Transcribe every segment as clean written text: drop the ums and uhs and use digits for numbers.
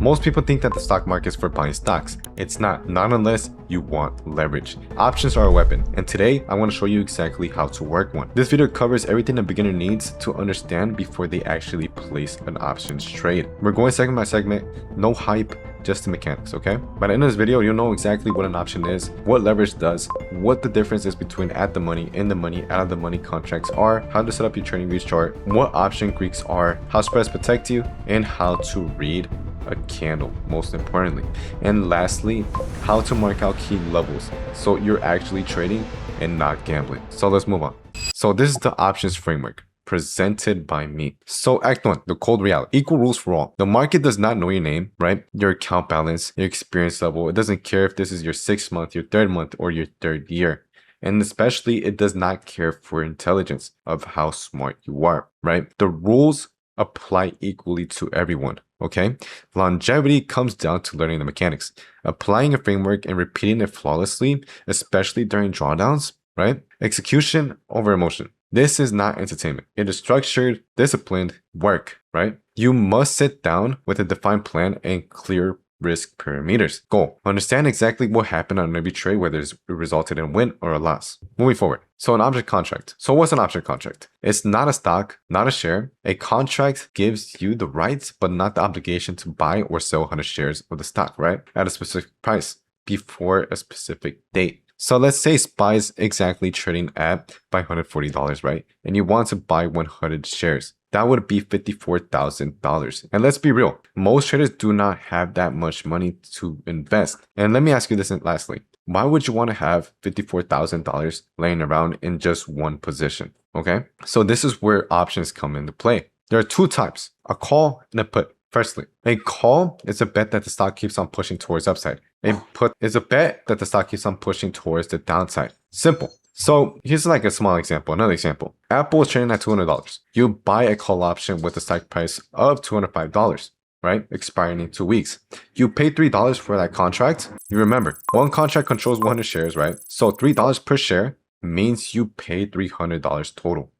Most people think that the stock market is for buying stocks. It's not unless you want leverage. Options are a weapon, and today I want to show you exactly how to work one. This video covers everything a beginner needs to understand before they actually place an options trade. We're going segment by segment, no hype, just the mechanics, okay? By the end of this video, you'll know exactly what an option is, what leverage does, what the difference is between at the money, in the money, out of the money contracts are, how to set up your trading views chart, what option Greeks are, how spreads protect you, and how to read a candle, most importantly. And lastly, how to mark out key levels so you're actually trading and not gambling. So let's move on. So this is the options framework presented by me. So act 1, the cold reality. Equal rules for all. The market does not know your name, right? Your account balance, your experience level. It doesn't care if this is your 6th month, your 3rd month, or your 3rd year. And especially, it does not care for intelligence of how smart you are, right? The rules apply equally to everyone, okay? Longevity comes down to learning the mechanics, applying a framework and repeating it flawlessly, especially during drawdowns, right? Execution over emotion. This is not entertainment. It is structured, disciplined work, right? You must sit down with a defined plan and clear risk parameters. Goal: understand exactly what happened on every trade, whether it resulted in a win or a loss. Moving forward. So an option contract. So what's an option contract? It's not a stock, not a share. A contract gives you the rights, but not the obligation to buy or sell 100 shares of the stock, right? At a specific price before a specific date. So let's say SPY's exactly trading at $540, right? And you want to buy 100 shares. That would be $54,000. And let's be real, most traders do not have that much money to invest. And let me ask you this lastly. Why would you want to have $54,000 laying around in just one position? Okay, so this is where options come into play. There are two types, a call and a put. Firstly, a call is a bet that the stock keeps on pushing towards upside. A put is a bet that the stock keeps on pushing towards the downside. Simple. So here's like a small example, another example. Apple is trading at $200. You buy a call option with a strike price of $205, right? Expiring in 2 weeks. You pay $3 for that contract. You remember, one contract controls 100 shares, right? So $3 per share means you pay $300 total.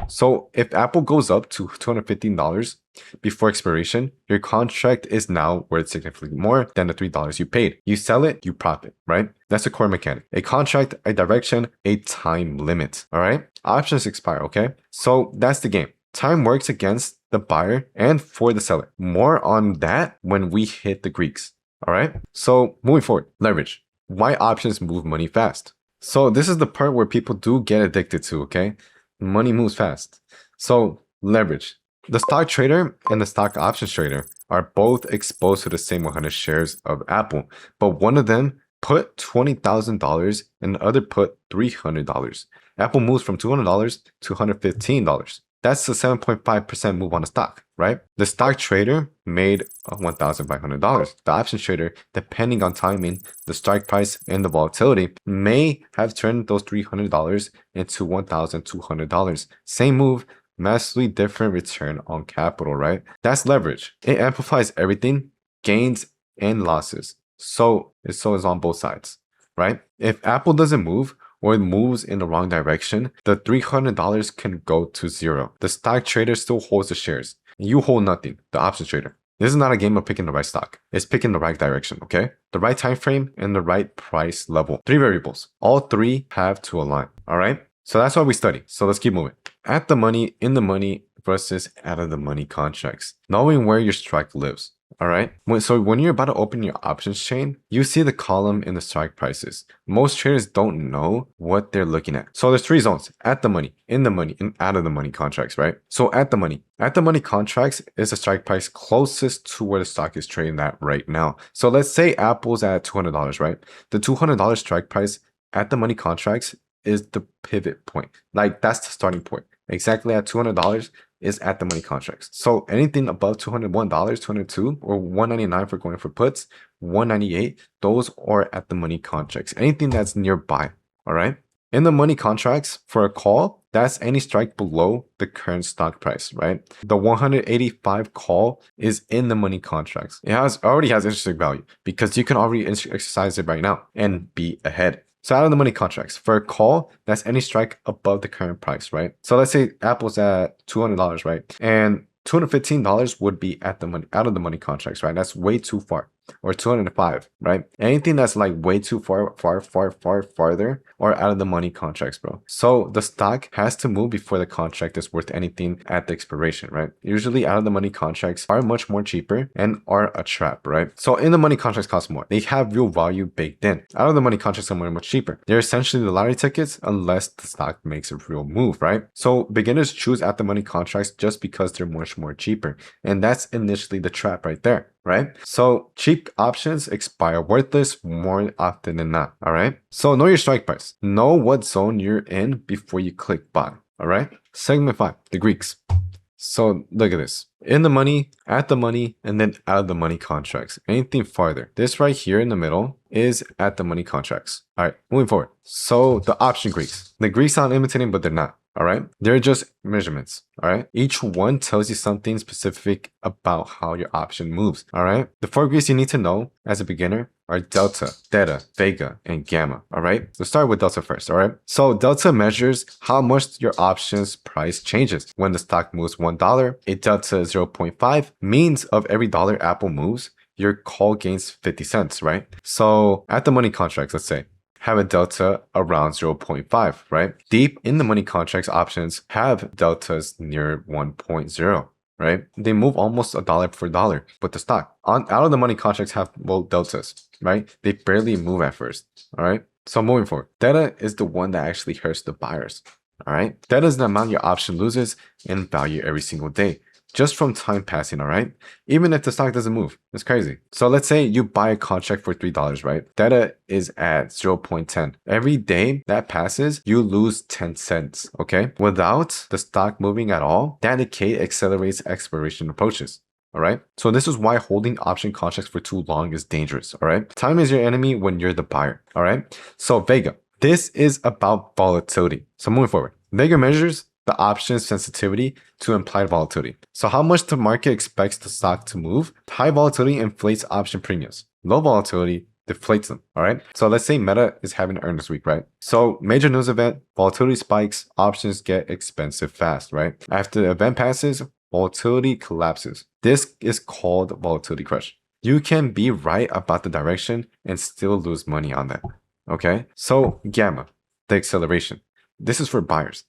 So if Apple goes up to $215 before expiration, your contract is now worth significantly more than the $3 you paid. You sell it, you profit, right? That's a core mechanic. A contract, a direction, a time limit, all right? Options expire, okay? So that's the game. Time works against the buyer and for the seller. More on that when we hit the Greeks, all right? So moving forward, leverage. Why options move money fast? So this is the part where people do get addicted to, okay? Money moves fast. So leverage. The stock trader and the stock options trader are both exposed to the same 100 shares of Apple, but one of them put $20,000 and the other put $300. Apple moves from $200 to $115. That's a 7.5% move on the stock, right? The stock trader made $1,500. The options trader, depending on timing, the strike price, and the volatility, may have turned those $300 into $1,200. Same move, massively different return on capital, right? That's leverage. It amplifies everything, gains and losses. So it's on both sides, right? If Apple doesn't move, or it moves in the wrong direction, the $300 can go to zero. The stock trader still holds the shares. You hold nothing, the options trader. This is not a game of picking the right stock. It's picking the right direction, okay? The right time frame and the right price level. 3 variables. All 3 have to align, all right? So that's what we study. So let's keep moving. At the money, in the money versus out of the money contracts. Knowing where your strike lives. All right. So when you're about to open your options chain, you see the column in the strike prices. Most traders don't know what they're looking at. So there's 3 zones: at the money, in the money, and out of the money contracts, right? So at the money contracts is the strike price closest to where the stock is trading at right now. So let's say Apple's at $200, right? The $200 strike price at the money contracts is the pivot point. Like that's the starting point. Exactly at $200 is at the money contracts. So anything above $201, $202, or $199 for going for puts, $198, those are at the money contracts. Anything that's nearby, all right? In the money contracts for a call, that's any strike below the current stock price, right? The 185 call is in the money contracts. It already has intrinsic value because you can already exercise it right now and be ahead. So out of the money contracts, for a call, that's any strike above the current price, right? So let's say Apple's at $200, right? And $215 would be at the money, out of the money contracts, right? That's way too far. Or 205, right? Anything that's like way too farther or out of the money contracts, bro. So the stock has to move before the contract is worth anything at the expiration, right? Usually out of the money contracts are much more cheaper and are a trap, right? So in the money contracts cost more. They have real value baked in. Out of the money contracts are much cheaper. They're essentially the lottery tickets unless the stock makes a real move, right? So beginners choose at the money contracts just because they're much more cheaper. And that's initially the trap right there. Right? So cheap options expire worthless more often than not. All right. So know your strike price. Know what zone you're in before you click buy. All right. Segment 5, the Greeks. So look at this. In the money, at the money, and then out of the money contracts. Anything farther. This right here in the middle is at the money contracts. All right, moving forward. So the option Greeks. The Greeks sound imitating, but they're not. All right, they're just measurements. All right, each one tells you something specific about how your option moves. All right, the 4 Greeks you need to know as a beginner are delta, theta, vega, and gamma. All right, let's start with delta first. All right, so delta measures how much your option's price changes. When the stock moves $1, a delta 0.5 means of every dollar Apple moves, your call gains 50 cents, right? So at the money contracts, let's say, have a delta around 0.5, right? Deep in the money contracts, options have deltas near 1.0, right? They move almost a dollar for dollar, but the stock out of the money contracts have low deltas, right? They barely move at first, all right? So moving forward, theta is the one that actually hurts the buyers, all right? Theta is the amount your option loses in value every single day, just from time passing, all right? Even if the stock doesn't move, it's crazy. So let's say you buy a contract for $3, right? Theta is at 0.10. Every day that passes, you lose 10 cents, okay? Without the stock moving at all, that decay accelerates expiration approaches. All right. So this is why holding option contracts for too long is dangerous. All right. Time is your enemy when you're the buyer. All right. So Vega, this is about volatility. So moving forward, Vega measures the option sensitivity to implied volatility. So how much the market expects the stock to move. High volatility inflates option premiums. Low volatility deflates them. All right. So let's say Meta is having an earnings week, right? So major news event, volatility spikes, options get expensive fast, right? After the event passes, volatility collapses. This is called volatility crush. You can be right about the direction and still lose money on that. Okay. So gamma, the acceleration. This is for buyers.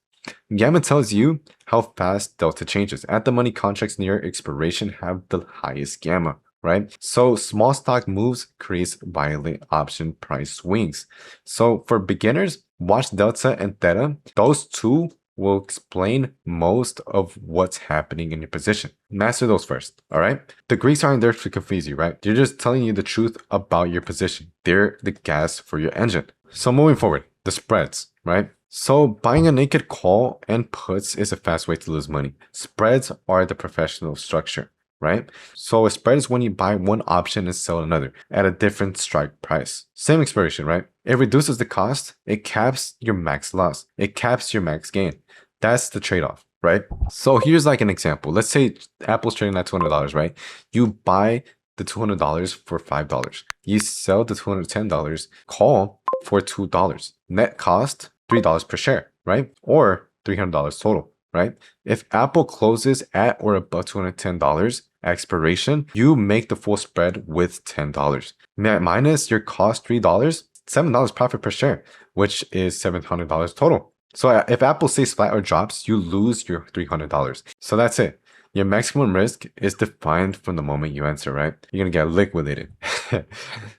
Gamma tells you how fast delta changes. At the money contracts near expiration have the highest gamma, right? So small stock moves creates violent option price swings. So for beginners, watch delta and theta. Those two will explain most of what's happening in your position. Master those first, all right? The Greeks aren't there to confuse you, right? They're just telling you the truth about your position. They're the gas for your engine. So moving forward, the spreads, right? So buying a naked call and puts is a fast way to lose money. Spreads are the professional structure, right? So a spread is when you buy one option and sell another at a different strike price. Same expiration, right? It reduces the cost. It caps your max loss. It caps your max gain. That's the trade-off, right? So here's like an example. Let's say Apple's trading at $200, right? You buy the $200 for $5. You sell the $210 call for $2. Net cost, $3 per share, right? Or $300 total, right? If Apple closes at or above $210 expiration, you make the full spread with $10. Minus your cost $3, $7 profit per share, which is $700 total. So if Apple stays flat or drops, you lose your $300. So that's it. Your maximum risk is defined from the moment you enter, right? You're going to get liquidated.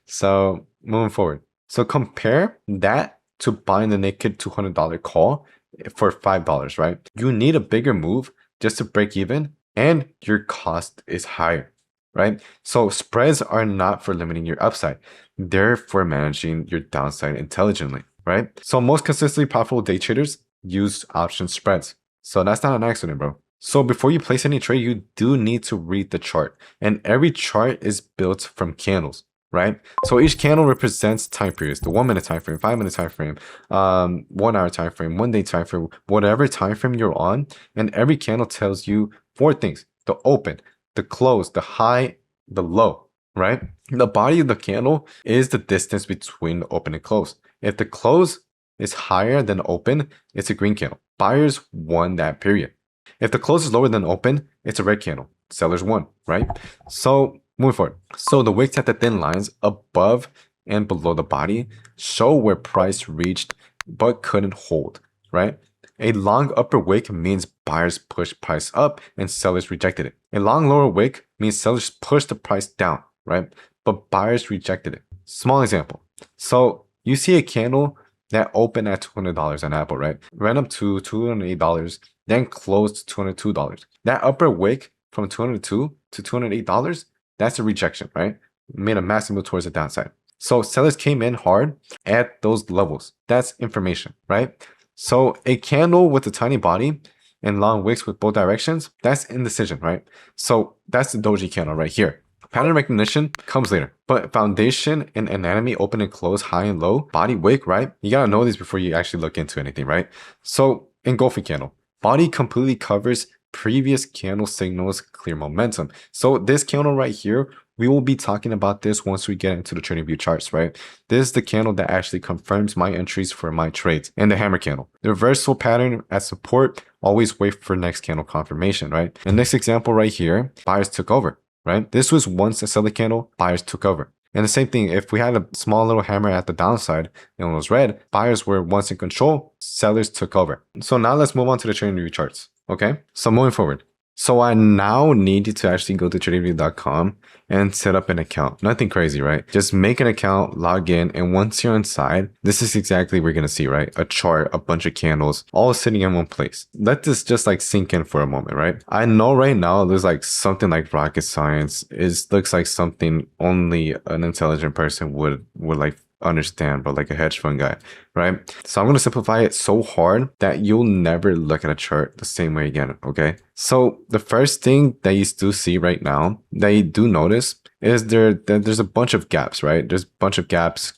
So moving forward. So compare that to buying the naked $200 call for $5, right? You need a bigger move just to break even and your cost is higher, right? So spreads are not for limiting your upside. They're for managing your downside intelligently, right? So most consistently profitable day traders use option spreads. So that's not an accident, bro. So before you place any trade, you do need to read the chart, and every chart is built from candles, right? So each candle represents time periods, the 1 minute time frame, 5 minute time frame, 1 hour time frame, 1 day time frame, whatever time frame you're on. And every candle tells you 4 things: the open, the close, the high, the low, right? The body of the candle is the distance between the open and close. If the close is higher than open, it's a green candle. Buyers won that period. If the close is lower than open, it's a red candle. Sellers won, right? So moving forward. So the wicks at the thin lines above and below the body show where price reached but couldn't hold, right? A long upper wick means buyers pushed price up and sellers rejected it. A long lower wick means sellers pushed the price down, right? But buyers rejected it. Small example. So you see a candle that opened at $200 on Apple, right? Ran up to $208, then closed to $202. That upper wick from $202 to $208, that's a rejection, right? Made a massive move towards the downside. So sellers came in hard at those levels. That's information, right? So a candle with a tiny body and long wicks with both directions, that's indecision, right? So that's the doji candle right here. Pattern recognition comes later, but foundation and anatomy, open and close, high and low, body wick, right? You gotta know these before you actually look into anything, right? So engulfing candle, body completely covers previous candle signals, clear momentum. So this candle right here, we will be talking about this once we get into the TradingView charts, right? This is the candle that actually confirms my entries for my trades. And the hammer candle, the reversal pattern at support, always wait for next candle confirmation, right? The next example right here, buyers took over, right? This was once a seller candle, buyers took over. And the same thing, if we had a small little hammer at the downside and it was red, buyers were once in control, sellers took over. So now let's move on to the TradingView charts, okay? So moving forward. So I now need you to actually go to tradingview.com and set up an account. Nothing crazy, right? Just make an account, log in, and once you're inside, this is exactly what we're gonna see, right? A chart, a bunch of candles, all sitting in one place. Let this just like sink in for a moment, right? I know right now there's like something like rocket science. It looks like something only an intelligent person would like understand, but like a hedge fund guy, right? So I'm going to simplify it so hard that you'll never look at a chart the same way again, okay? So the first thing that you do see right now that you do notice is there's a bunch of gaps, right? There's a bunch of gaps.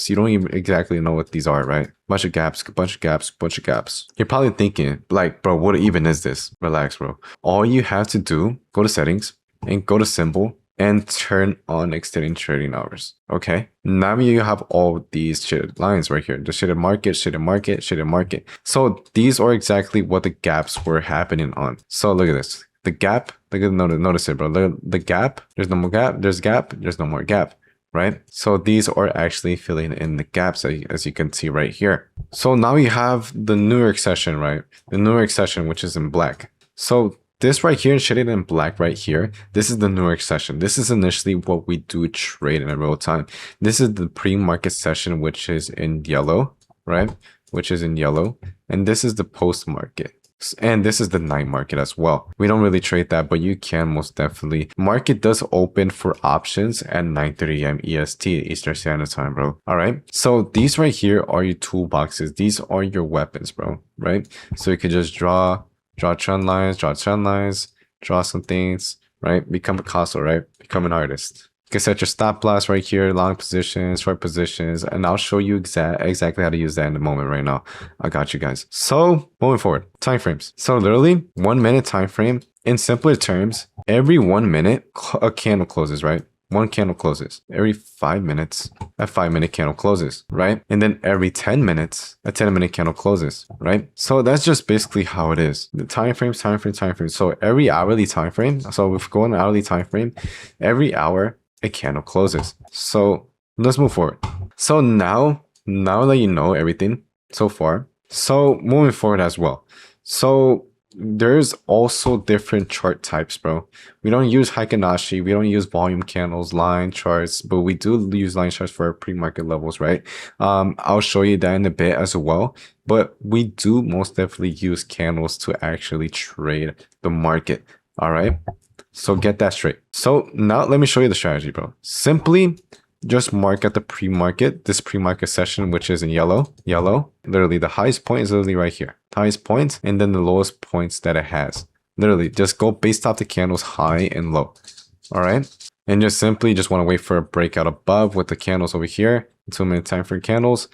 You don't even exactly know what these are, right? Bunch of gaps. You're probably thinking like, bro, what even is this? Relax, bro. All you have to do, go to settings and go to symbol and turn on extending trading hours. Okay. Now you have all these shaded lines right here. The shaded market, shaded market, shaded market. So these are exactly what the gaps were happening on. So look at this. The gap, look at notice it, bro. Look at the gap. There's no more gap. There's gap. There's no more gap. Right? So these are actually filling in the gaps as you can see right here. So now you have the New York session, right? The New York session, which is in black. So this right here, shaded in black right here, this is the New York session. This is initially what we do trade in real time. This is the pre-market session, which is in yellow, right? Which is in yellow. And this is the post-market. And this is the night market as well. We don't really trade that, but you can most definitely. Market does open for options at 9:30 a.m. EST, Eastern Standard Time, bro. All right. So these right here are your toolboxes. These are your weapons, bro. Right? So you could just draw trend lines, draw some things, right? Become a castle, right? Become an artist. You can set your stop loss right here, long positions, short positions, and I'll show you exactly how to use that in a moment right now. I got you guys. So moving forward, time frames. So literally 1 minute time frame. In simpler terms, every 1 minute a candle closes, right? One candle closes. Every 5 minutes, a 5-minute candle closes, right? And then every 10 minutes, a 10-minute candle closes, right? So that's just basically how it is. The time frame. So every hourly time frame. So if we go on an hourly time frame, every hour a candle closes. So let's move forward. So now that you know everything so far, so moving forward as well. So there's also different chart types, bro. We don't use Heikin-Ashi, we don't use volume candles, line charts, but we do use line charts for our pre-market levels, right? I'll show you that in a bit as well, but we do most definitely use candles to actually trade the market. All right, so get that straight. So now let me show you the strategy, bro. Simply just mark at the pre-market, this pre-market session, which is in yellow. Literally the highest point is literally right here. Highest point, and then the lowest points that it has. Literally just go based off the candles high and low. All right. And just simply just want to wait for a breakout above with the candles over here. 2 minute time frame candles.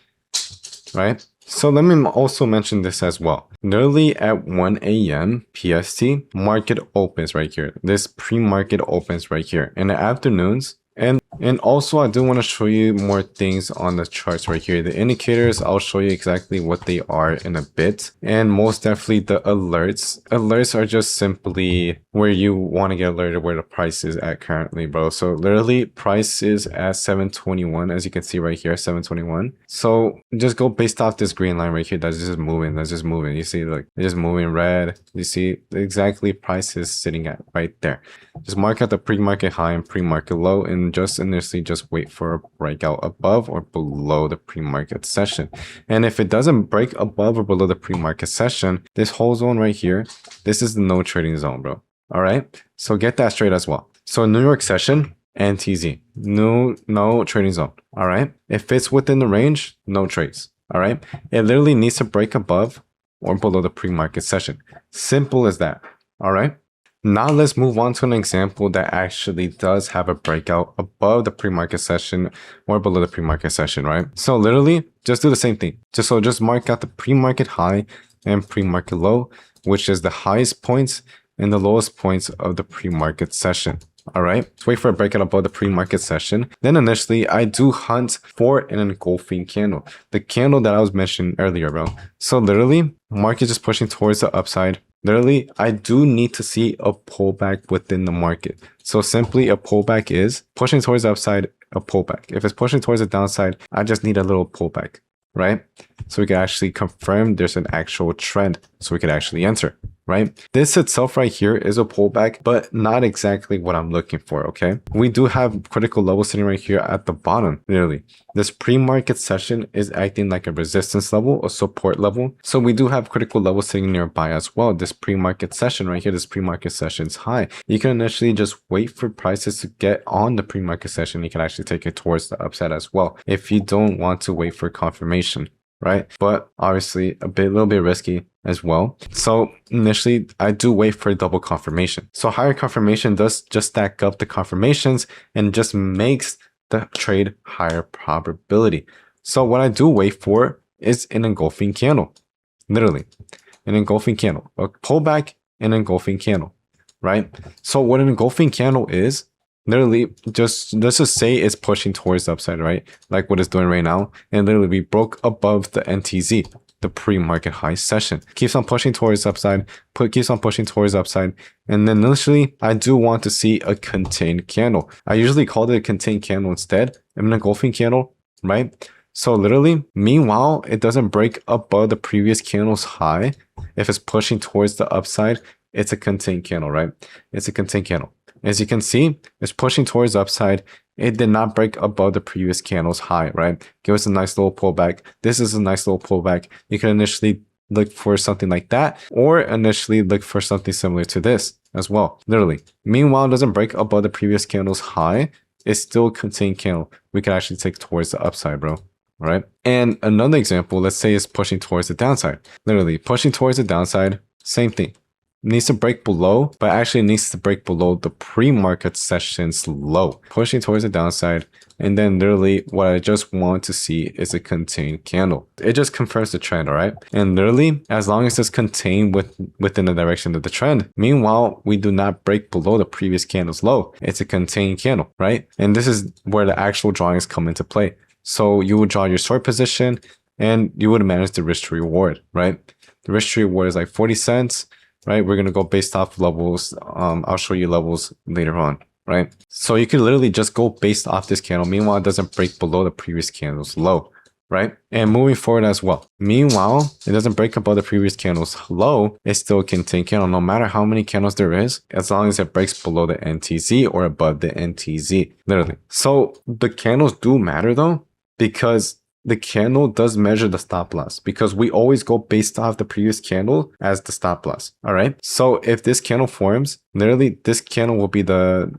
Right. So let me also mention this as well. Literally at 1 a.m. PST, market opens right here. This pre-market opens right here. In the afternoons, and And also I do want to show you more things on the charts right here. The indicators, I'll show you exactly what they are in a bit. And most definitely the alerts. Alerts are just simply where you want to get alerted where the price is at currently, bro. So literally price is at 721, as you can see right here, 721. So just go based off this green line right here. That's just moving. That's just moving. You see, like it's just moving red. You see exactly price is sitting at right there. Just mark out the pre-market high and pre-market low, and just initially just wait for a breakout above or below the pre-market session. And if it doesn't break above or below the pre-market session, this whole zone right here, this is the no trading zone, bro. All right, so get that straight as well. So New York session, NTZ, no trading zone. All right, if it's within the range, no trades. All right, it literally needs to break above or below the pre-market session. Simple as that. All right. Now let's move on to an example that actually does have a breakout above the pre-market session or below the pre-market session, right? So literally just do the same thing. Just mark out the pre-market high and pre-market low, which is the highest points and the lowest points of the pre-market session. All right, let's wait for a breakout above the pre-market session. Then initially I do hunt for an engulfing candle, the candle that I was mentioning earlier, bro. So literally market is pushing towards the upside. Literally, I do need to see a pullback within the market. So simply a pullback is pushing towards the upside, a pullback. If it's pushing towards the downside, I just need a little pullback, right? So we can actually confirm there's an actual trend so we could actually enter, right? This itself right here is a pullback, but not exactly what I'm looking for, okay? We do have critical level sitting right here at the bottom, literally. This pre-market session is acting like a resistance level, a support level. So we do have critical level sitting nearby as well. This pre-market session right here, this pre-market session is high. You can initially just wait for prices to get on the pre-market session. You can actually take it towards the upside as well if you don't want to wait for confirmation, right? But obviously a little bit risky as well. So initially I do wait for double confirmation. So higher confirmation does just stack up the confirmations and just makes the trade higher probability. So what I do wait for is an engulfing candle, literally an engulfing candle, a pullback and engulfing candle, right? So what an engulfing candle is, literally just let's just say it's pushing towards the upside, right? Like what it's doing right now. And literally we broke above the NTZ, the pre-market high session, keeps on pushing towards upside, keeps on pushing towards upside. And then initially I do want to see a contained candle. I usually call it a contained candle instead of an engulfing candle, right? So literally, meanwhile, it doesn't break above the previous candle's high. If it's pushing towards the upside, it's a contained candle, right? It's a contained candle. As you can see, it's pushing towards the upside. It did not break above the previous candle's high, right? Give us a nice little pullback. This is a nice little pullback. You can initially look for something like that, or initially look for something similar to this as well, literally. Meanwhile, it doesn't break above the previous candle's high. It's still a contained candle. We can actually take towards the upside, bro. All right. And another example, let's say it's pushing towards the downside, literally pushing towards the downside, same thing. Needs to break below, but actually needs to break below the pre-market session's low, pushing towards the downside. And then literally what I just want to see is a contained candle. It just confirms the trend, all right? And literally, as long as it's contained within the direction of the trend, meanwhile, we do not break below the previous candle's low. It's a contained candle, right? And this is where the actual drawings come into play. So you would draw your short position and you would manage the risk to reward, right? The risk to reward is like 40 cents. Right, we're gonna go based off levels. I'll show you levels later on, right? So you can literally just go based off this candle. Meanwhile, it doesn't break below the previous candle's low, right? And moving forward as well. Meanwhile, it doesn't break above the previous candle's low. It's still a contained candle, no matter how many candles there is, as long as it breaks below the NTZ or above the NTZ, literally. So the candles do matter though, because the candle does measure the stop loss, because we always go based off the previous candle as the stop loss. All right. So if this candle forms, literally this candle will be the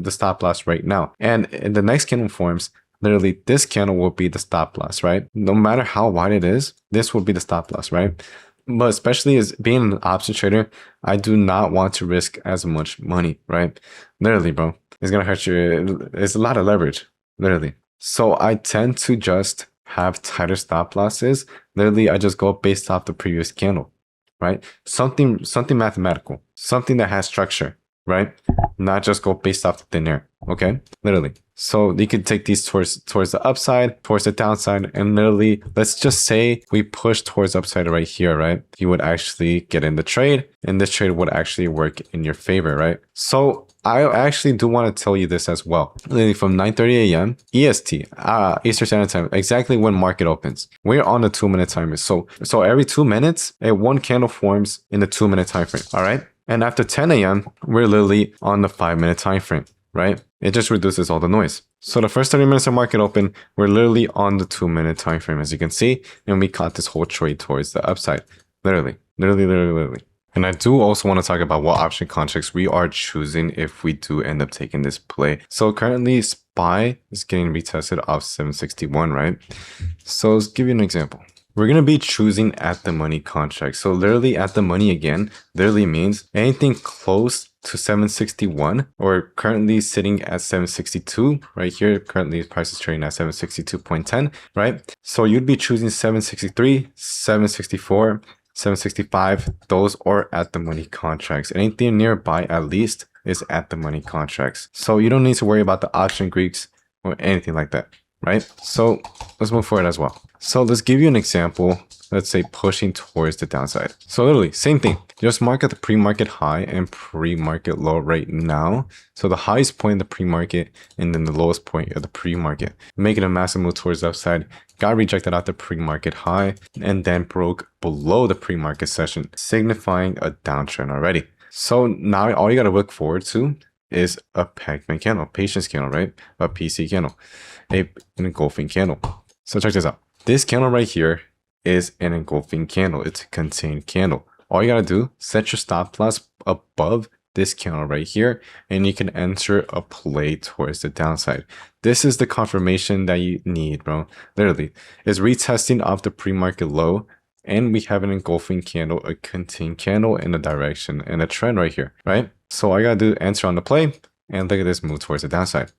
stop loss right now. And the next candle forms, literally this candle will be the stop loss, right? No matter how wide it is, this will be the stop loss, right? But especially as being an option trader, I do not want to risk as much money, right? Literally, bro, it's going to hurt you. It's a lot of leverage, literally. So I tend to just have tighter stop losses. Literally, I just go based off the previous candle, right? Something mathematical, something that has structure, right? Not just go based off the thin air, okay? Literally. So you could take these towards the upside, towards the downside, and literally, let's just say we push towards upside right here, right? You would actually get in the trade, and this trade would actually work in your favor, right? So I actually do want to tell you this as well. Literally from 9:30 a.m. EST, Eastern Standard Time, exactly when market opens. We're on the 2-minute timer. So every 2 minutes, a one candle forms in the 2-minute time frame. All right. And after 10 a.m., we're literally on the 5-minute time frame, right? It just reduces all the noise. So the first 30 minutes of market open, we're literally on the 2-minute time frame, as you can see, and we caught this whole trade towards the upside. Literally. And I do also want to talk about what option contracts we are choosing if we do end up taking this play. So currently SPY is getting retested off 761, right? So let's give you an example. We're going to be choosing at the money contract. So literally at the money again, literally means anything close to 761 or currently sitting at 762 right here. Currently price is trading at 762.10, right? So you'd be choosing 763, 764, 765. Those are at the money contracts. Anything nearby at least is at the money contracts. So you don't need to worry about the option Greeks or anything like that, right? So let's move forward as well. So let's give you an example. Let's say pushing towards the downside. So literally same thing. Just mark at the pre-market high and pre-market low right now. So the highest point in the pre-market and then the lowest point of the pre-market. Making a massive move towards the upside. Got rejected at the pre-market high and then broke below the pre-market session, signifying a downtrend already. So now all you got to look forward to is a Pac-Man candle, patience candle, right? A PC candle, an engulfing candle. So check this out. This candle right here is an engulfing candle. It's a contained candle. All you gotta do, set your stop loss above this candle right here, and you can enter a play towards the downside. This is the confirmation that you need, bro. Literally, it's retesting off the pre-market low, and we have an engulfing candle, a contained candle in a direction and a trend right here, right? So all you gotta do, enter on the play, and look at this move towards the downside.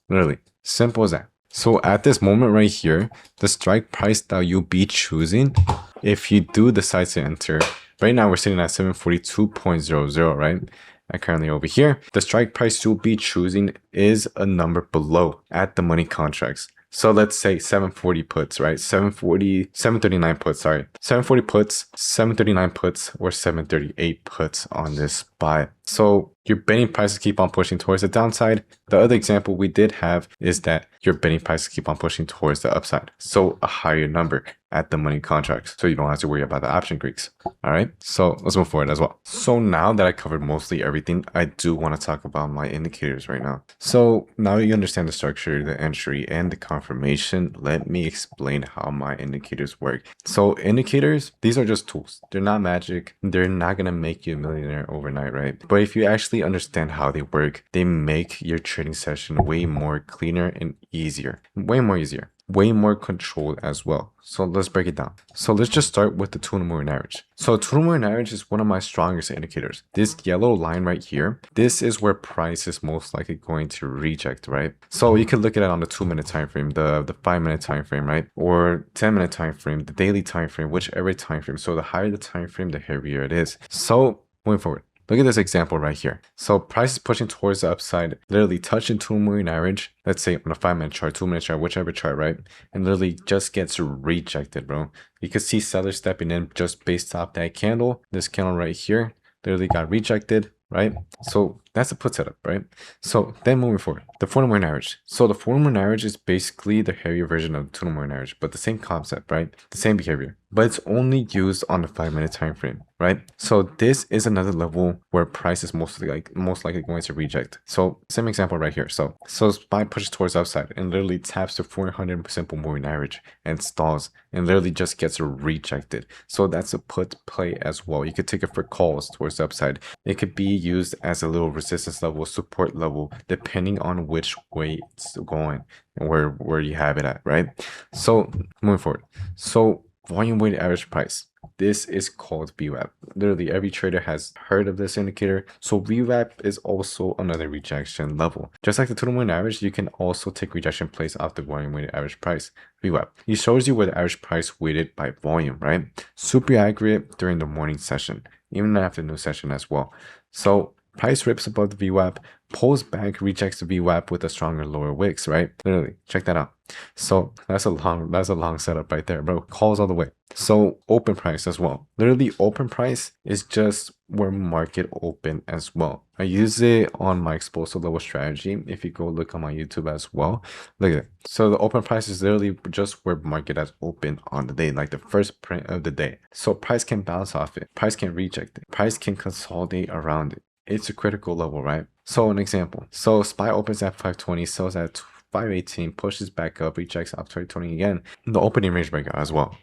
Literally, simple as that. So at this moment right here, the strike price that you'll be choosing, if you do decide to enter, right now we're sitting at 742.00, right? And currently over here, the strike price you'll be choosing is a number below at the money contracts. So let's say 740 puts, right? 739 puts, sorry. 740 puts, 739 puts, or 738 puts on this buy. So your betting prices keep on pushing towards the downside. The other example we did have is that your betting prices keep on pushing towards the upside. So a higher number at the money contracts. So you don't have to worry about the option Greeks. All right. So let's move forward as well. So now that I covered mostly everything, I do want to talk about my indicators right now. So now you understand the structure, the entry, and the confirmation. Let me explain how my indicators work. So indicators, these are just tools. They're not magic. They're not going to make you a millionaire overnight, right? But if you actually understand how they work, they make your trading session way more cleaner and easier. Way more easier. Way more controlled as well. So let's break it down. So let's just start with the 200 moving average. So 200 moving average is one of my strongest indicators. This yellow line right here, this is where price is most likely going to reject, right? So you can look at it on the 2-minute time frame, the 5-minute time frame, right? Or 10-minute time frame, the daily time frame, whichever time frame. So the higher the time frame, the heavier it is. So moving forward. Look at this example right here. So price is pushing towards the upside, literally touching 200 moving average, let's say on a 5-minute chart, 2-minute chart, whichever chart, right? And literally just gets rejected, bro. You could see sellers stepping in just based off that candle. This candle right here literally got rejected, right? So that's a put setup, right? So then moving forward, the 400 moving average. So the 400 moving average is basically the heavier version of the 200 moving average, but the same concept, right? The same behavior, but it's only used on the 5-minute time frame, right? So this is another level where price is most likely going to reject. So same example right here. So SPY pushes towards upside and literally taps the 400 simple moving average and stalls and literally just gets rejected. So that's a put play as well. You could take it for calls towards the upside. It could be used as a little resistance level, support level, depending on which way it's going and where you have it at, right? So moving forward. So volume weighted average price. This is called VWAP. Literally every trader has heard of this indicator. So VWAP is also another rejection level. Just like the 200 moving average, you can also take rejection plays off the volume weighted average price. VWAP. It shows you where the average price weighted by volume, right? Super accurate during the morning session, even the afternoon session as well. So Price rips above the VWAP, pulls back, rejects the VWAP with a stronger lower wicks, right? Literally, check that out. So that's a long setup right there, bro. Calls all the way. So open price as well. Literally, open price is just where market open as well. I use it on my explosive level strategy. If you go look on my YouTube as well, look at it. So the open price is literally just where market has opened on the day, like the first print of the day. So price can bounce off it, price can reject it, price can consolidate around it. It's a critical level, right? So an example. So SPY opens at 520, sells at 518, pushes back up, rejects up 520 again. The opening range breakout as well.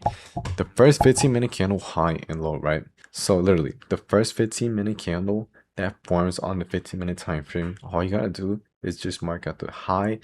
The first 15-minute candle high and low, right? So literally, the first 15-minute candle that forms on the 15-minute time frame, all you gotta do is just mark out the high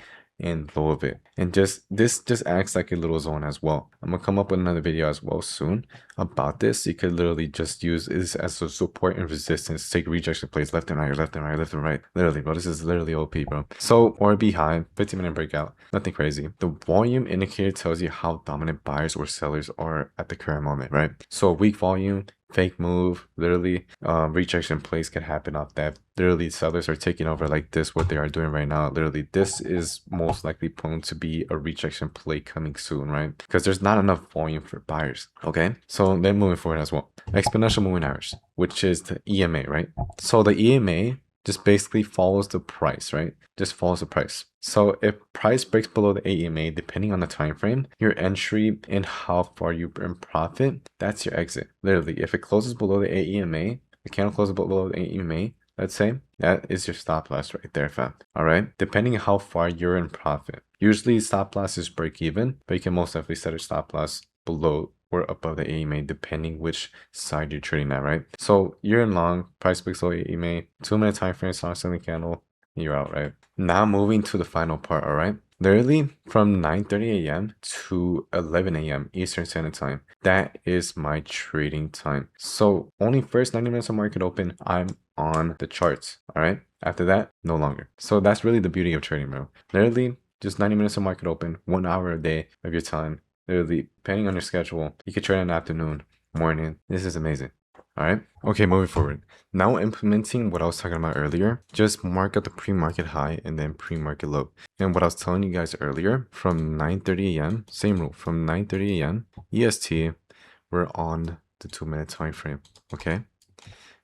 and low of it, and this just acts like a little zone as well. I'm gonna come up with another video as well soon about this. You could literally just use this as a support and resistance, take rejection plays left and right, left and right, left and right. Literally, bro, this is literally OP, bro. So RB high, 15-minute breakout, nothing crazy. The volume indicator tells you how dominant buyers or sellers are at the current moment, right? So weak volume, fake move, literally rejection plays can happen off that. Literally sellers are taking over like this, what they are doing right now. Literally this is most likely prone to be a rejection play coming soon, right? Because there's not enough volume for buyers. Okay, so then moving forward as well, exponential moving average, which is the EMA, right? So the EMA just basically follows the price, right? Just follows the price. So if price breaks below the AEMA, depending on the time frame, your entry and how far you earn profit, that's your exit. Literally, if it closes below the AEMA, the candle closes below the AEMA, let's say, that is your stop loss right there, fam. All right, depending on how far you're in profit. Usually stop loss is break even, but you can most definitely set a stop loss below or above the AEMA, depending which side you're trading at, right? So you're in long, price breaks below AEMA, 2-minute time frame, strong selling candle, you're out, right? Now moving to the final part, all right? Literally from 9:30 a.m. to 11 a.m. Eastern Standard Time, that is my trading time. So only first 90 minutes of market open, I'm on the charts, all right? After that, no longer. So that's really the beauty of trading, bro. Literally just 90 minutes of market open, 1 hour a day of your time. Literally, depending on your schedule, you could trade in the afternoon, morning. This is amazing. All right. Okay, moving forward. Now implementing what I was talking about earlier, just mark out the pre-market high and then pre-market low. And what I was telling you guys earlier, from 9:30 a.m., same rule, from 9:30 a.m. EST, we're on the 2-minute time frame. Okay.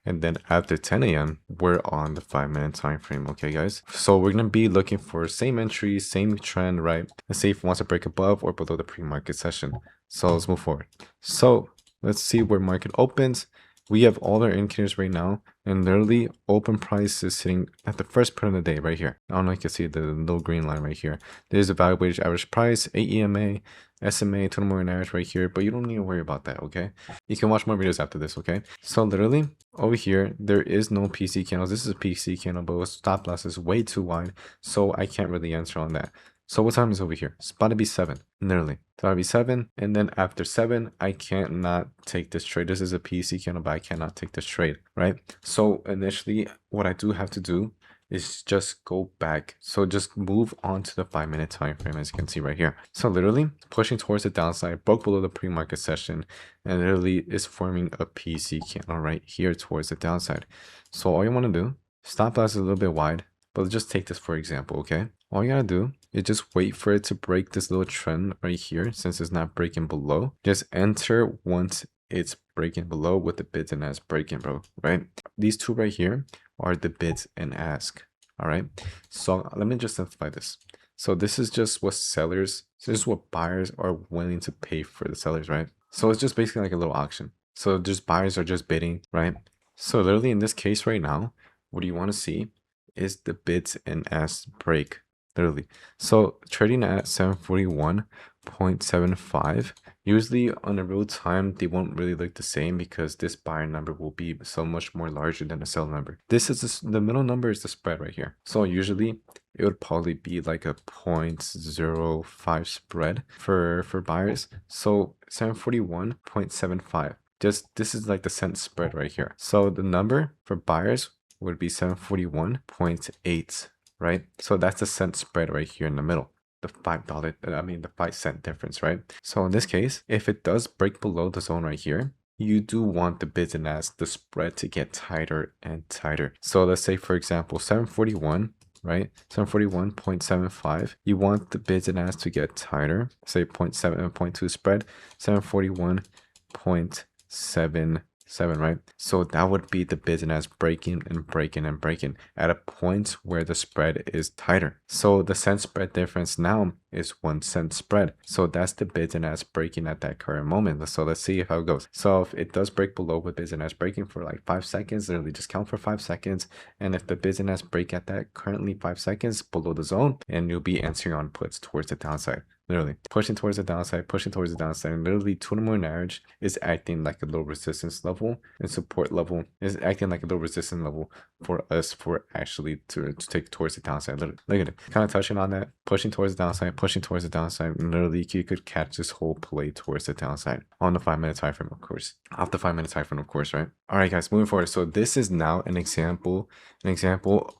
And then after 10 a.m., we're on the 5-minute time frame. Okay, guys. So we're going to be looking for same entry, same trend, right? Let's see if it wants to break above or below the pre-market session. So let's move forward. So let's see where market opens. We have all our indicators right now, and literally open price is sitting at the first part of the day right here. I don't know if you can see the little green line right here. There's a value weighted average price, AEMA, SMA, 20 moving average right here, but you don't need to worry about that, okay? You can watch more videos after this, okay? So literally over here, there is no PC candles. This is a PC candle, but stop loss is way too wide, so I can't really answer on that. So what time is over here? It's about to be 7, literally. It's about to be 7, and then after 7, I can't not take this trade. This is a PC candle, but I cannot take this trade, right? So initially, what I do have to do is just go back. So just move on to the 5-minute time frame, as you can see right here. So literally pushing towards the downside, broke below the pre-market session, and literally is forming a PC candle right here towards the downside. So all you want to do, stop loss is a little bit wide, but let's just take this for example, okay? All you gotta do is just wait for it to break this little trend right here. Since it's not breaking below, just enter once it's breaking below with the bids and ask breaking, bro, right? These two right here are the bids and ask. All right, so let me just simplify this. So this is just what sellers, this is what buyers are willing to pay for the sellers, right? So it's just basically like a little auction. So just buyers are just bidding, right? So literally in this case right now, what you want to see is the bids and asks break, literally. So trading at 741.75, usually on a real time, they won't really look the same because this buyer number will be so much more larger than the sell number. This is the middle number is the spread right here. So usually it would probably be like a 0.05 spread for buyers. So 741.75. Just this is like the cent spread right here. So the number for buyers would be 741.8, right? So that's the cent spread right here in the middle. The $5, I mean the 5 cent difference, right? So in this case, if it does break below the zone right here, you do want the bids and asks, the spread to get tighter and tighter. So let's say, for example, 741, right? 741.75. You want the bids and asks to get tighter, say 0.7 and 0.2 spread, 741.77, right? So that would be the bids and asks breaking and breaking and breaking at a point where the spread is tighter. So the cent spread difference now is 1 cent spread. So that's the bids and asks breaking at that current moment. So let's see how it goes. So if it does break below with bids and asks breaking for like 5 seconds, literally just count for 5 seconds. And if the bids and asks break at that currently 5 seconds below the zone, and you'll be entering on puts towards the downside. Literally pushing towards the downside, and literally 2 moving average is acting like a little resistance level, and support level is acting like a little resistance level for us for actually to take towards the downside. Literally, look at it, kind of touching on that, pushing towards the downside, and literally you could catch this whole play towards the downside on the 5-minute time frame, of course, off the 5-minute time frame, of course, right? All right, guys, moving forward. So this is now an example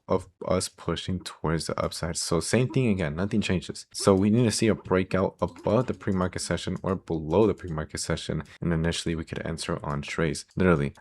of us pushing towards the upside. So same thing again, nothing changes. So we need to see a breakout above the pre-market session or below the pre-market session, and initially we could enter on trades. Literally,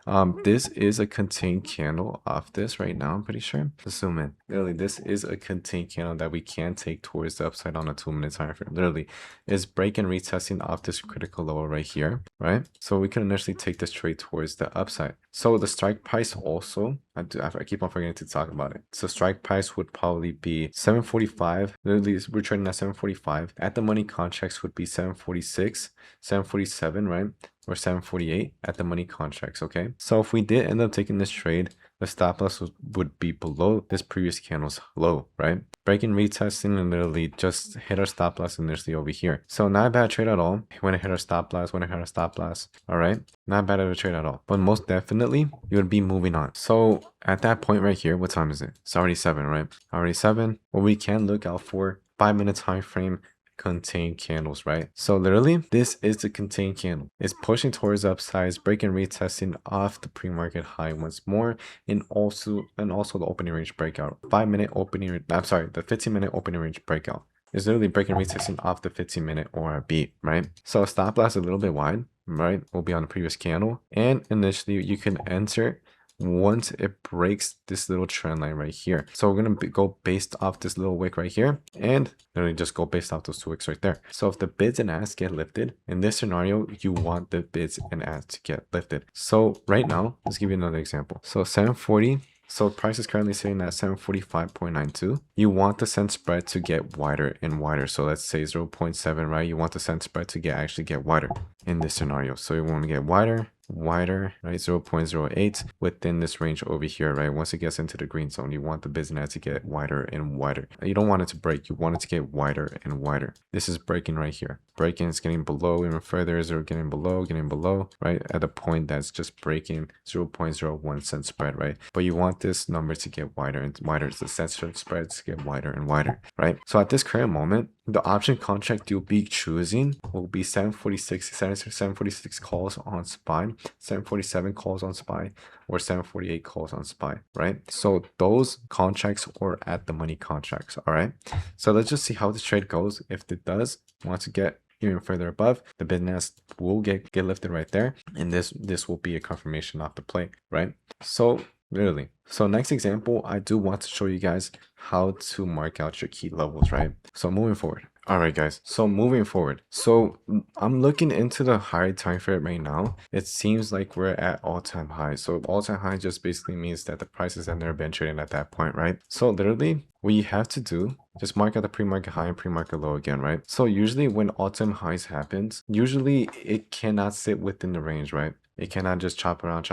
this is a contained candle off this right now, I'm pretty sure. Let's zoom in. Literally, this is a contained candle that we can take towards the upside on a 2-minute time frame. Literally, is break and retesting off this critical level right here, right? So we can initially take this trade towards the upside. So the strike price also, I keep on forgetting to talk about it. So strike price would probably be 745. Literally, we're trading at 745. At the money contracts would be 746, 747, right? Or 748 at the money contracts, okay? So if we did end up taking this trade, the stop loss would be below this previous candle's low, right? Breaking, retesting, and literally just hit our stop loss initially over here. So not a bad trade at all. When I hit our stop loss, all right? Not bad of a trade at all. But most definitely, you would be moving on. So at that point right here, what time is it? It's already 7, right? Already 7. What we can look out for, 5-minute time frame, contained candles, right? So literally, this is the contained candle. It's pushing towards upsides, breaking, retesting off the pre-market high once more, and also the opening range breakout. 5-minute opening, the 15-minute opening range breakout. It's literally breaking, retesting off the 15-minute ORB, right? So stop loss a little bit wide, right? Will be on the previous candle, and initially you can enter once it breaks this little trend line right here. So we're going to go based off this little wick right here, and literally just go based off those 2 wicks right there. So if the bids and asks get lifted, in this scenario, you want the bids and asks to get lifted. So right now, let's give you another example. So 740. So price is currently sitting at 745.92. You want the cent spread to get wider and wider. So let's say 0.7, right? You want the cent spread to actually get wider in this scenario. So you want to get wider, right? 0.08 within this range over here, right? Once it gets into the green zone, you want the business to get wider and wider. You don't want it to break. You want it to get wider and wider. This is breaking right here. Breaking is getting below even further. Is getting below, right? At a point that's just breaking 0.01 cent spread, right? But you want this number to get wider and wider. The cent spreads get wider and wider, right? So at this current moment, the option contract you'll be choosing will be 746 calls on SPY, 747 calls on SPY, or 748 calls on SPY, right? So those contracts are at the money contracts, all right? So let's just see how this trade goes. If it does want to get even further above, the business will get lifted right there, and this will be a confirmation of the play, right? So literally, so next example, I do want to show you guys how to mark out your key levels, right? So moving forward. All right, guys. So moving forward. So I'm looking into the higher time frame right now. It seems like we're at all-time high. So all-time high just basically means that the prices have never been trading at that point, right? So literally, what you have to do, just mark out the pre-market high and pre-market low again, right? So usually when all-time highs happens, usually it cannot sit within the range, right? It cannot just chop around.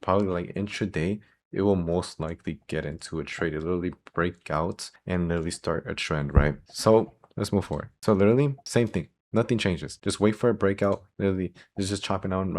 Probably like intraday, it will most likely get into a trade. It literally break out and literally start a trend, right? So let's move forward. So literally, same thing. Nothing changes. Just wait for a breakout. Literally, it's just chopping around,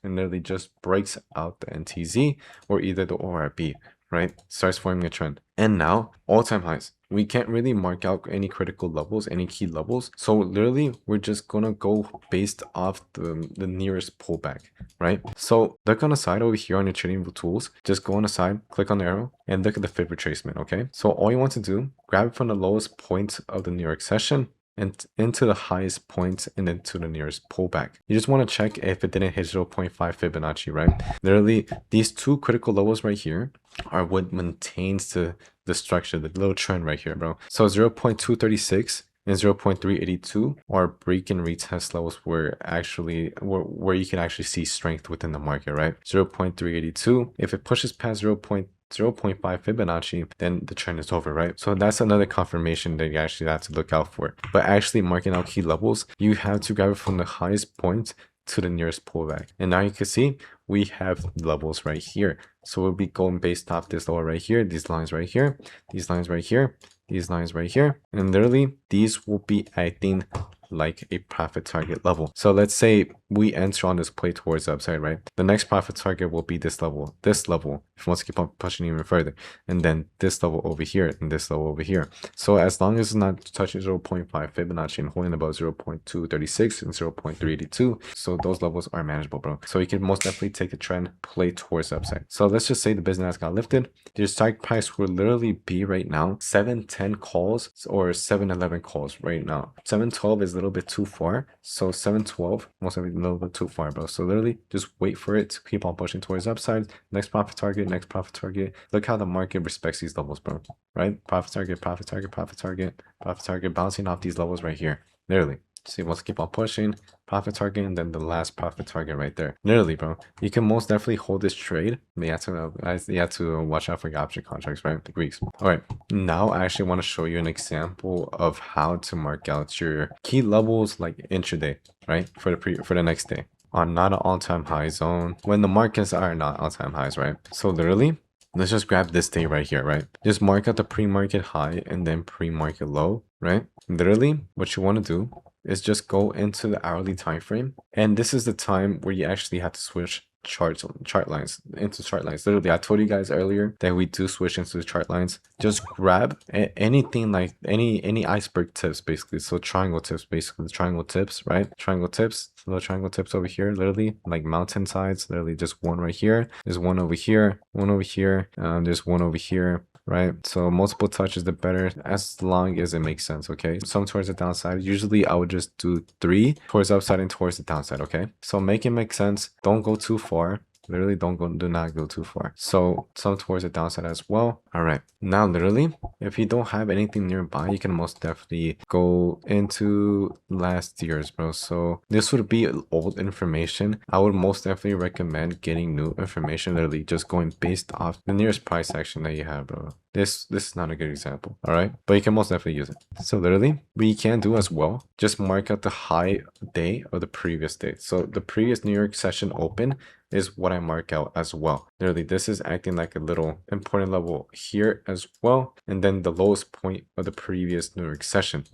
and literally just breaks out the NTZ or either the ORB, right? Starts forming a trend. And now, all-time highs. We can't really mark out any critical levels, any key levels. So literally, we're just gonna go based off the nearest pullback, right? So look on the side over here on your trading tools. Just go on the side, click on the arrow, and look at the fib retracement, okay? So all you want to do, grab it from the lowest point of the New York session, and into the highest point and then to the nearest pullback. You just want to check if it didn't hit 0.5 Fibonacci, right? Literally, these two critical levels right here are what maintains the structure, the little trend right here, bro. So 0.236 and 0.382 are break and retest levels where you can actually see strength within the market, right? 0.382, if it pushes past 0.5 Fibonacci, then the trend is over, right? So that's another confirmation that you actually have to look out for. But actually marking out key levels, you have to grab it from the highest point to the nearest pullback. And now you can see we have levels right here. So we'll be going based off this level right here, these lines right here, these lines right here, these lines right here, and literally these will be acting like a profit target level. So let's say we enter on this play towards the upside, right? The next profit target will be this level, if you want to keep on pushing even further, and then this level over here and this level over here. So as long as it's not touching 0.5 Fibonacci and holding about 0.236 and 0.382, so those levels are manageable, bro. So you can most definitely take a trend play towards the upside. So let's just say the business got lifted. Your strike price will literally be right now 710 calls or 711 calls right now. 712 is a little bit too far, so 712 most of it a little bit too far, bro. So literally just wait for it to keep on pushing towards upside. Next profit target, next profit target. Look how the market respects these levels, bro. Right? Profit target, profit target, profit target, profit target, bouncing off these levels right here. Literally. So you want to keep on pushing, profit target, and then the last profit target right there. Literally, bro. You can most definitely hold this trade. But you have to watch out for your option contracts, right? The Greeks. All right. Now I actually want to show you an example of how to mark out your key levels like intraday, right? For the next day on not an all-time high zone when the markets are not all-time highs, right? So literally, let's just grab this day right here, right? Just mark out the pre-market high and then pre-market low, right? Literally, what you want to do is just go into the hourly time frame, and this is the time where you actually have to switch chart lines. Literally, I told you guys earlier that we do switch into the chart lines. Just grab anything like any iceberg tips, basically. So triangle tips, basically, triangle tips, right? Triangle tips, little triangle tips over here, literally like mountain sides. Literally just one right here, there's one over here, one over here, there's one over here, right? So multiple touches, the better, as long as it makes sense. Okay, some towards the downside. Usually I would just do 3 towards the upside and towards the downside. Okay, so make it make sense. Don't go too far. Literally do not go too far. So some towards the downside as well. All right, now literally, if you don't have anything nearby, you can most definitely go into last year's, bro. So this would be old information. I would most definitely recommend getting new information, literally just going based off the nearest price action that you have, bro. This is not a good example, all right? But you can most definitely use it. So literally, what you can do as well, just mark out the high day of the previous day. So the previous New York session open is what I mark out as well. Literally, this is acting like a little important level here as well. And then the lowest point of the previous New York session.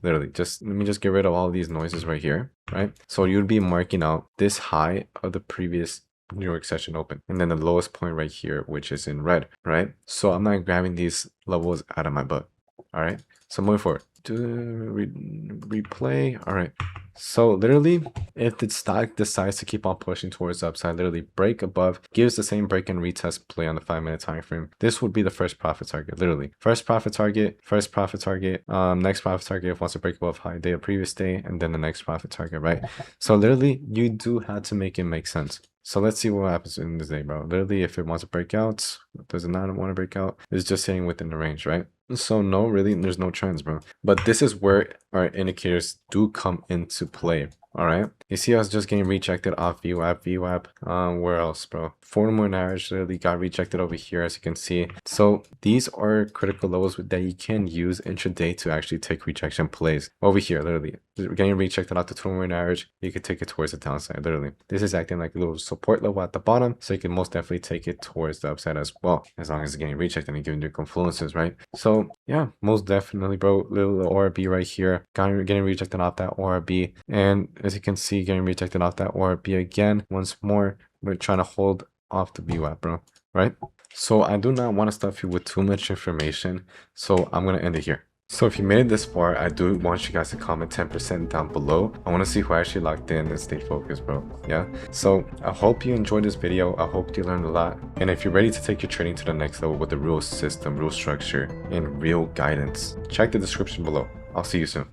Literally, just let me just get rid of all these noises right here, right? So you'd be marking out this high of the previous New York session open, and then the lowest point right here, which is in red, right? So I'm not grabbing these levels out of my butt. All right, so moving forward, replay. All right, so literally, if the stock decides to keep on pushing towards the upside, literally break above, gives the same break and retest play on the 5-minute time frame, this would be the first profit target. Literally, first profit target, next profit target if it wants to break above high day of previous day, and then the next profit target, right? So literally, you do have to make it make sense. So let's see what happens in this day, bro. Literally, if it wants to break out, does it not want to break out? It's just staying within the range, right? So no, really, there's no trends, bro. But this is where our indicators do come into play. All right, you see us just getting rejected off VWAP. Where else, bro? 4-moving average literally got rejected over here, as you can see. So these are critical levels that you can use intraday to actually take rejection plays. Over here, literally getting rejected off the 2-moving average, you could take it towards the downside. Literally, this is acting like a little support level at the bottom, so you can most definitely take it towards the upside as well, as long as it's getting rejected and giving you confluences, right? So yeah, most definitely, bro. Little ORB right here, getting rejected off that ORB, and as you can see, getting rejected off that ORB again. Once more, we're trying to hold off the VWAP, bro, right? So I do not want to stuff you with too much information, so I'm going to end it here. So if you made it this far, I do want you guys to comment 10% down below. I want to see who actually locked in and stayed focused, bro. Yeah. So I hope you enjoyed this video. I hope you learned a lot. And if you're ready to take your trading to the next level with the real system, real structure, and real guidance, check the description below. I'll see you soon.